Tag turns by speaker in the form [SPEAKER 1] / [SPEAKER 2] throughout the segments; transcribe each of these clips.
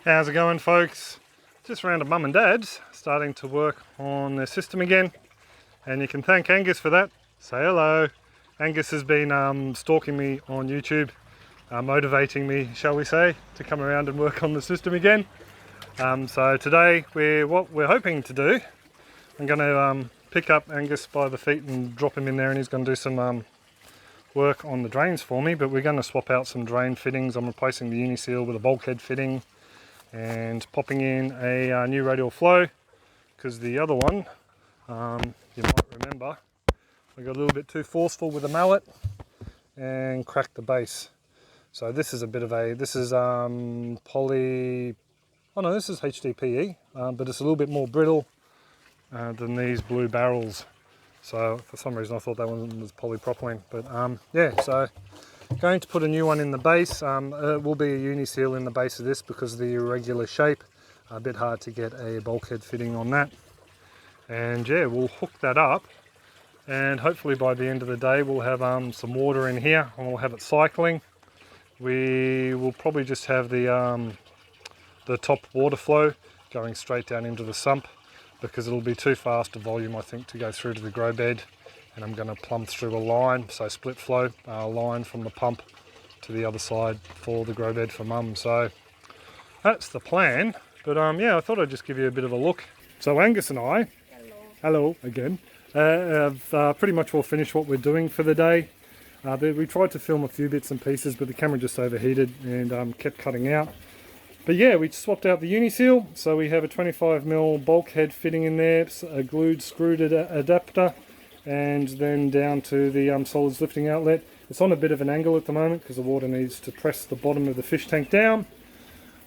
[SPEAKER 1] How's it going, folks? Just round to Mum and Dad's, starting to work on their system again, and you can thank Angus for that. Say hello. Angus has been stalking me on YouTube, motivating me, shall we say, to come around and work on the system again. So today what we're hoping to do, I'm going to pick up Angus by the feet and drop him in there, and he's going to do some work on the drains for me. But we're going to swap out some drain fittings. I'm replacing the Uniseal with a bulkhead fitting and popping in a new radial flow, because the other one, you might remember, I got a little bit too forceful with the mallet and cracked the base. So this is a bit of this is poly, oh no, this is HDPE, but it's a little bit more brittle than these blue barrels. So for some reason I thought that one was polypropylene, but yeah, so going to put a new one in the base. It will be a Uniseal in the base of this because of the irregular shape. A bit hard to get a bulkhead fitting on that. And yeah, we'll hook that up, and hopefully by the end of the day we'll have some water in here and we'll have it cycling. We will probably just have the top water flow going straight down into the sump, because it'll be too fast a volume, I think, to go through to the grow bed. And I'm going to plumb through a line, so split flow line from the pump to the other side for the grow bed for Mum. So that's the plan. But yeah, I thought I'd just give you a bit of a look. So Angus and I, hello again, have pretty much all finished what we're doing for the day. We tried to film a few bits and pieces, but the camera just overheated and kept cutting out. But yeah, we swapped out the Uniseal, so we have a 25mm bulkhead fitting in there, a glued screwed adapter, and then down to the solids lifting outlet. It's on a bit of an angle at the moment because the water needs to press the bottom of the fish tank down.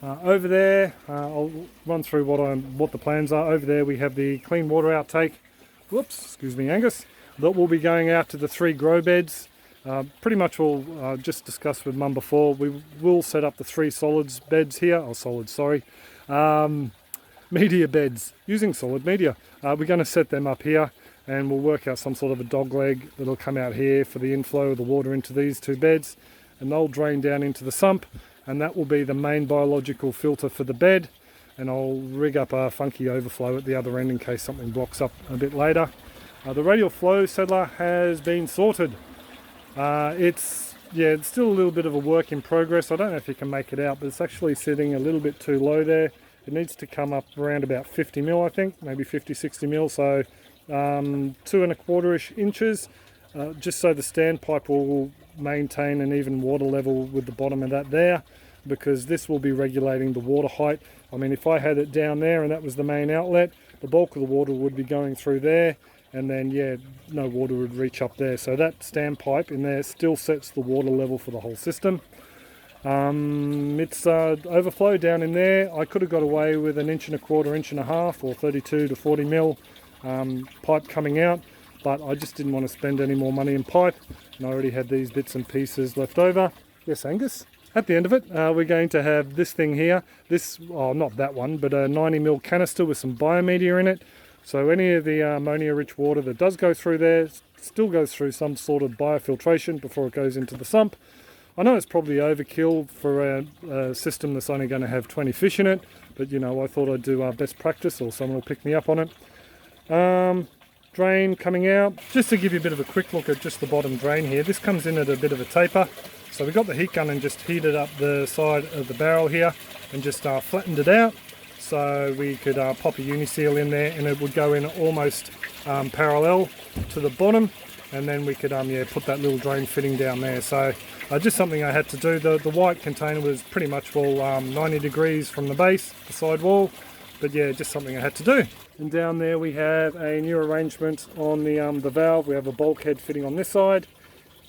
[SPEAKER 1] Over there, I'll run through what the plans are. Over there we have the clean water outtake, whoops, excuse me Angus, that will be going out to the 3 grow beds. Pretty much all just discussed with Mum before. We will set up the 3 solids beds here, media beds, using solid media. We're going to set them up here, and we'll work out some sort of a dog leg that'll come out here for the inflow of the water into these 2 beds, and they'll drain down into the sump, and that will be the main biological filter for the bed. And I'll rig up a funky overflow at the other end in case something blocks up a bit later. The radial flow settler has been sorted. It's still a little bit of a work in progress. I don't know if you can make it out, but it's actually sitting a little bit too low there. It needs to come up around about 50mm, I think, maybe 50-60mm, so 2¼ inches, just so the standpipe will maintain an even water level with the bottom of that there, because this will be regulating the water height. I mean, if I had it down there and that was the main outlet, the bulk of the water would be going through there, and then yeah, no water would reach up there. So that standpipe in there still sets the water level for the whole system. It's overflow down in there. I could have got away with 1¼ inch, 1.5 or 32 to 40mm pipe coming out, but I just didn't want to spend any more money in pipe, and I already had these bits and pieces left over. Yes, Angus? At the end of it, we're going to have this thing here. This, not that one, but a 90mm canister with some biomedia in it. So any of the ammonia-rich water that does go through there still goes through some sort of biofiltration before it goes into the sump. I know it's probably overkill for a system that's only going to have 20 fish in it, but you know, I thought I'd do best practice, or someone will pick me up on it. Drain coming out. Just to give you a bit of a quick look at just the bottom drain here, this comes in at a bit of a taper. So we got the heat gun and just heated up the side of the barrel here and just flattened it out. So we could pop a Uniseal in there, and it would go in almost parallel to the bottom, and then we could put that little drain fitting down there. So just something I had to do. The white container was pretty much all 90 degrees from the base, the side wall, but yeah, just something I had to do. And down there we have a new arrangement on the valve. We have a bulkhead fitting on this side,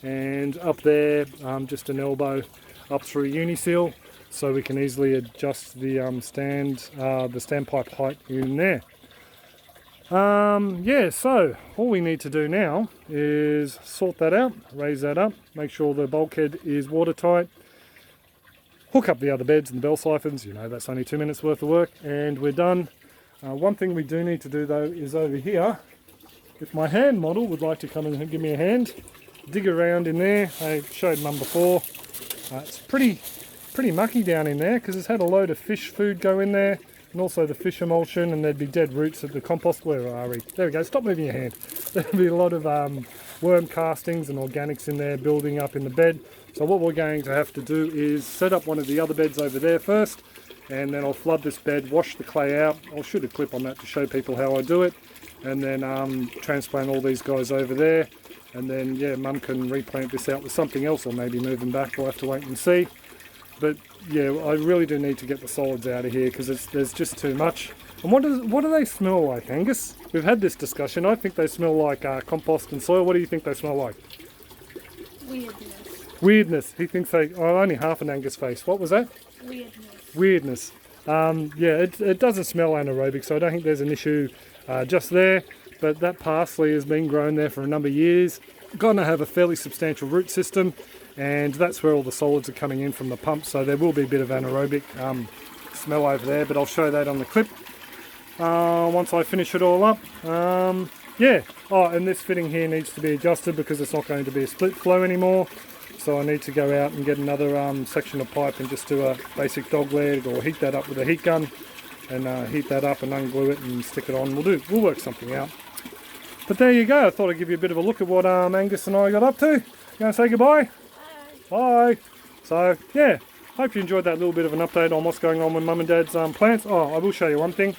[SPEAKER 1] and up there just an elbow up through Uniseal, so we can easily adjust the standpipe height in there. Yeah, so all we need to do now is sort that out, raise that up, make sure the bulkhead is watertight, hook up the other beds and the bell siphons. You know, that's only 2 minutes worth of work, and we're done. One thing we do need to do though is over here, if my hand model would like to come and give me a hand, dig around in there. I showed Mum before. It's pretty pretty mucky down in there because it's had a load of fish food go in there and also the fish emulsion, and there'd be dead roots at the compost. Where are we? There we go, stop moving your hand. There'd be a lot of worm castings and organics in there building up in the bed. So what we're going to have to do is set up one of the other beds over there first, and then I'll flood this bed, wash the clay out. I'll shoot a clip on that to show people how I do it, and then transplant all these guys over there. And then, yeah, Mum can replant this out with something else, or maybe move them back. We'll have to wait and see. But yeah, I really do need to get the solids out of here because there's just too much. And what do they smell like, Angus? We've had this discussion. I think they smell like compost and soil. What do you think they smell like?
[SPEAKER 2] Weirdness.
[SPEAKER 1] Weirdness. He thinks they... Oh, only half an Angus face. What was that?
[SPEAKER 2] Weirdness.
[SPEAKER 1] Weirdness. Yeah, it doesn't smell anaerobic, so I don't think there's an issue just there. But that parsley has been grown there for a number of years. Going to have a fairly substantial root system, and that's where all the solids are coming in from the pump, so there will be a bit of anaerobic smell over there, but I'll show that on the clip once I finish it all up. Yeah, oh, and this fitting here needs to be adjusted because it's not going to be a split flow anymore, so I need to go out and get another section of pipe and just do a basic dog leg, or heat that up with a heat gun and heat that up and unglue it and stick it on. We'll work something out. But there you go, I thought I'd give you a bit of a look at what Angus and I got up to. You going to say goodbye? Bye. So, yeah, hope you enjoyed that little bit of an update on what's going on with Mum and Dad's plants. Oh, I will show you one thing.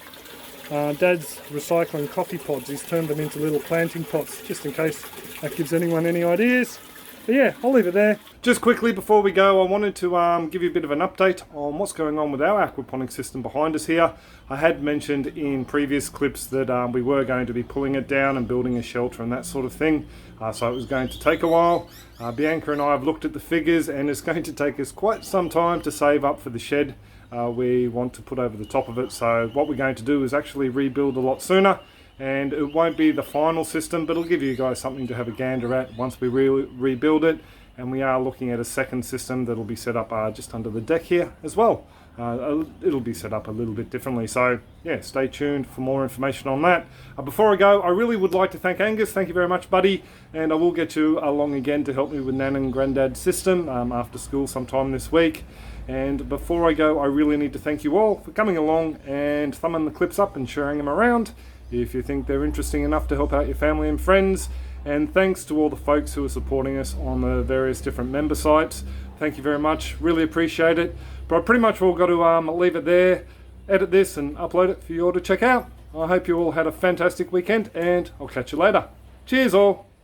[SPEAKER 1] Dad's recycling coffee pods. He's turned them into little planting pots, just in case that gives anyone any ideas. But yeah, I'll leave it there. Just quickly before we go, I wanted to give you a bit of an update on what's going on with our aquaponics system behind us here. I had mentioned in previous clips that we were going to be pulling it down and building a shelter and that sort of thing. So it was going to take a while. Bianca and I have looked at the figures, and it's going to take us quite some time to save up for the shed we want to put over the top of it. So what we're going to do is actually rebuild a lot sooner. And it won't be the final system, but it'll give you guys something to have a gander at once we rebuild it. And we are looking at a second system that'll be set up just under the deck here as well. It'll be set up a little bit differently, so yeah, stay tuned for more information on that. Before I go, I really would like to thank Angus. Thank you very much, buddy, and I will get you along again to help me with Nan and Granddad's system after school sometime this week. And before I go, I really need to thank you all for coming along and thumbing the clips up and sharing them around if you think they're interesting enough to help out your family and friends. And thanks to all the folks who are supporting us on the various different member sites. Thank you very much, really appreciate it. But I pretty much all got to leave it there, edit this and upload it for you all to check out. I hope you all had a fantastic weekend, and I'll catch you later. Cheers all.